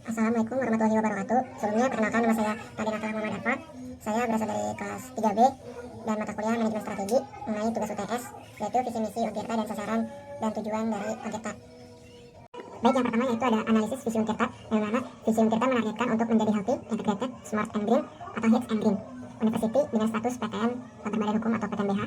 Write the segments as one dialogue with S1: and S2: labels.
S1: Assalamualaikum warahmatullahi wabarakatuh. Sebelumnya perkenalkan, nama saya Raden Akmal Muhammad Arfa. Saya berasal dari kelas 3B dan mata kuliah manajemen strategi mengenai tugas UTS, yaitu visi misi Untirta dan sasaran dan tujuan dari Untirta. Baik, yang pertama yaitu ada analisis visi Untirta, yang mana visi Untirta menargetkan untuk menjadi healthy, integrated, smart and green atau HITS and green University dengan status PTN berbadan hukum atau PTNBH,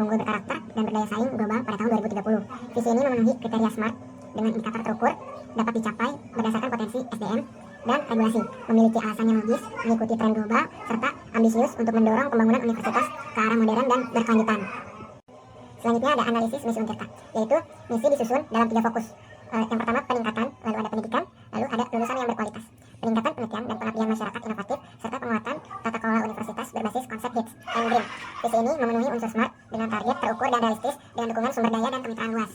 S1: unggul berkarakter dan berdaya saing global pada tahun 2030. Visi ini memenuhi kriteria SMART dengan indikator terukur, dapat dicapai berdasarkan potensi SDM dan regulasi, memiliki alasan yang logis, mengikuti tren global, serta ambisius untuk mendorong pembangunan universitas ke arah modern dan berkelanjutan. Selanjutnya ada analisis misi Untirta, yaitu misi disusun dalam 3 fokus. Yang pertama peningkatan, lalu ada pendidikan, lalu ada lulusan yang berkualitas. Peningkatan penelitian dan pengabdian masyarakat inovatif, serta penguatan tata kelola universitas berbasis konsep HITS and Green. Visi ini memenuhi unsur SMART dengan target terukur dan realistis dengan dukungan sumber daya dan kemitraan luas.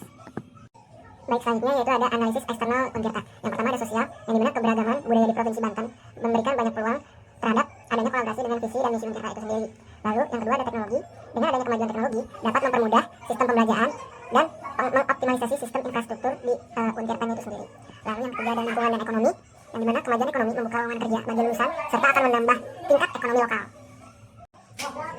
S1: Baik, selanjutnya yaitu ada analisis eksternal Untirta. Yang pertama ada sosial, yang dimana keberagaman budaya di Provinsi Banten memberikan banyak peluang terhadap adanya kolaborasi dengan visi dan misi Untirta itu sendiri. Lalu yang kedua ada teknologi, dengan adanya kemajuan teknologi dapat mempermudah sistem pembelajaran dan mengoptimalisasi sistem infrastruktur di Untirta itu sendiri. Lalu yang ketiga ada lingkungan dan ekonomi, yang dimana kemajuan ekonomi membuka lowongan kerja bagi lulusan serta akan menambah tingkat ekonomi lokal.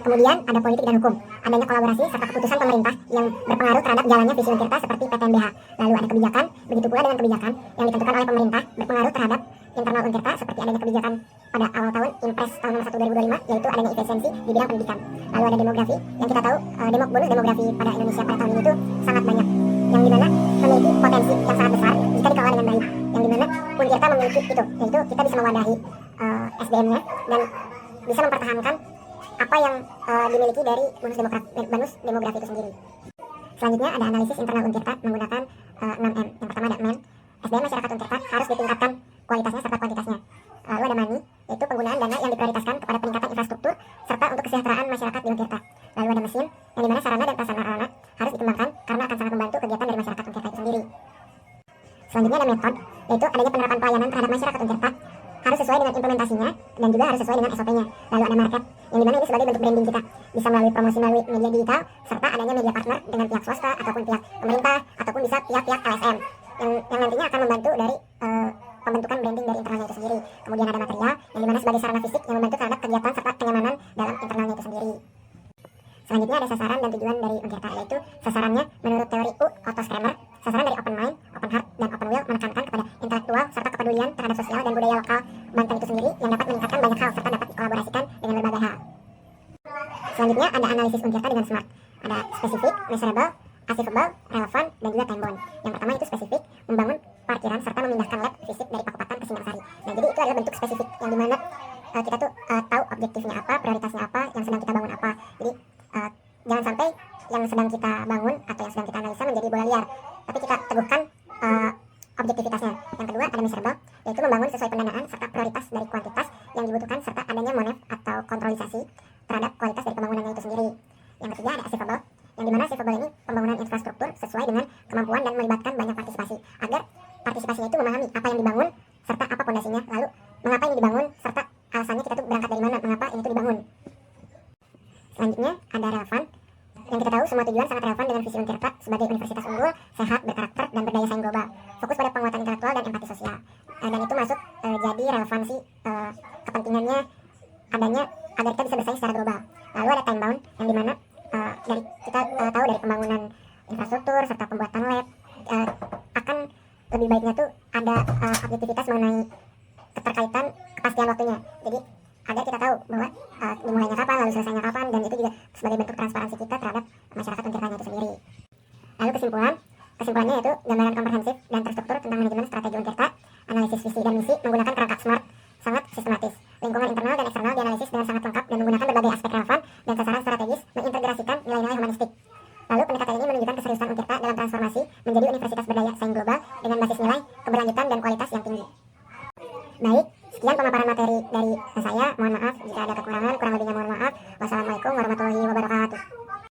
S1: Kemudian ada politik dan hukum, adanya kolaborasi serta keputusan pemerintah yang berpengaruh terhadap jalannya visi Untirta seperti PTNBH. Lalu ada kebijakan, begitu pula dengan kebijakan yang ditentukan oleh pemerintah berpengaruh terhadap internal Untirta seperti adanya kebijakan pada awal tahun Impres tahun nomor 1 2025, yaitu adanya efisiensi di bidang pendidikan. Lalu ada demografi, yang kita tahu bonus demografi pada Indonesia pada tahun ini itu sangat banyak, yang dimana memiliki potensi yang sangat besar jika dikelola dengan baik, yang dimana Untirta memiliki itu, yaitu kita bisa mewadahi SDM-nya dan bisa mempertahankan apa yang dimiliki dari bonus demografi itu sendiri. Selanjutnya ada analisis internal Untirta menggunakan 6M. Yang pertama ada MAN, SDM masyarakat Untirta harus ditingkatkan kualitasnya serta kuantitasnya. Lalu ada MANI, yaitu penggunaan dana yang diprioritaskan kepada peningkatan infrastruktur serta untuk kesejahteraan masyarakat di Untirta. Lalu ada mesin, yang dimana sarana dan prasarana harus dikembangkan karena akan sangat membantu kegiatan dari masyarakat Untirta itu sendiri. Selanjutnya ada metode, yaitu adanya penerapan pelayanan terhadap masyarakat Untirta harus sesuai dengan implementasinya dan juga harus sesuai dengan SOP-nya. Lalu ada market, yang dimana ini sebagai bentuk branding kita, bisa melalui promosi melalui media digital serta adanya media partner dengan pihak swasta ataupun pihak pemerintah ataupun bisa pihak-pihak LSM yang nantinya akan membantu dari pembentukan branding dari internalnya itu sendiri. Kemudian ada material, yang dimana sebagai sarana fisik yang membantu terhadap kegiatan serta kenyamanan dalam internalnya itu sendiri. Selanjutnya ada sasaran dan tujuan dari Untirta, yaitu sasarannya menurut teori Otto Scremer, sasaran dari open mind, open heart, dan open will menekankan kepada intelektual serta kepedulian terhadap sosial dan budaya lokal Banten itu sendiri yang dapat meningkatkan banyak hal serta dapat dikolaborasikan dengan berbagai hal. Selanjutnya ada analisis Untirta dengan SMART, ada spesifik, measurable, achievable, relevan, dan juga time bound. Yang pertama itu spesifik, membangun parkiran serta memindahkan lab fisik dari Pakupatan ke Singasari. Nah, jadi itu adalah bentuk spesifik yang dimana kita tuh tahu objektifnya apa, prioritasnya apa, yang sedang kita bangun apa. Jadi jangan sampai yang sedang kita bangun atau yang sedang kita analisa menjadi bola liar, tapi kita teguhkan objektivitasnya. Yang kedua ada measurable, yaitu membangun sesuai pendanaan serta prioritas dari kuantitas yang dibutuhkan serta adanya monef atau kontrolisasi terhadap kualitas dari pembangunannya itu sendiri. Yang ketiga ada achievable, yang dimana achievable ini pembangunan infrastruktur sesuai dengan kemampuan dan melibatkan banyak partisipasi agar partisipasinya itu memahami apa yang dibangun serta apa pondasinya, lalu mengapa ini dibangun serta alasannya kita tuh berangkat dari mana, mengapa ini tuh dibangun. Selanjutnya ada relevan, yang kita tahu semua tujuan sangat relevan dengan visi Untirta sebagai universitas unggul, sehat, berkarakter, dan berdaya saing global. Fokus pada penguatan intelektual dan empati sosial. Dan itu masuk jadi relevansi kepentingannya adanya agar kita bisa bersaing secara global. Lalu ada time bound, yang dimana dari kita tahu dari pembangunan infrastruktur serta pembuatan lab akan lebih baiknya tuh ada objektivitas mengenai keterkaitan kepastian waktunya. Jadi agar kita tahu bahwa dimulainya kapan, lalu selesainya kapan, dan itu juga sebagai bentuk transparansi kita terhadap masyarakat Untirtanya itu sendiri. Lalu kesimpulannya yaitu gambaran komprehensif dan terstruktur tentang manajemen strategi Untirta, analisis visi dan misi menggunakan perangkat SMART sangat sistematis. Lingkungan internal dan eksternal dianalisis dengan sangat lengkap dan menggunakan berbagai aspek relevan dan sasaran strategis mengintegrasikan nilai-nilai humanistik. Lalu pendekatan ini menunjukkan keseriusan Untirta dalam transformasi menjadi universitas berdaya saing global dengan basis nilai, keberlanjutan, dan kualitas yang tinggi. Baik, sekian pemaparan materi dari saya. Mohon maaf jika ada kekurangan, kurang lebihnya mohon maaf. Wassalamualaikum warahmatullahi wabarakatuh.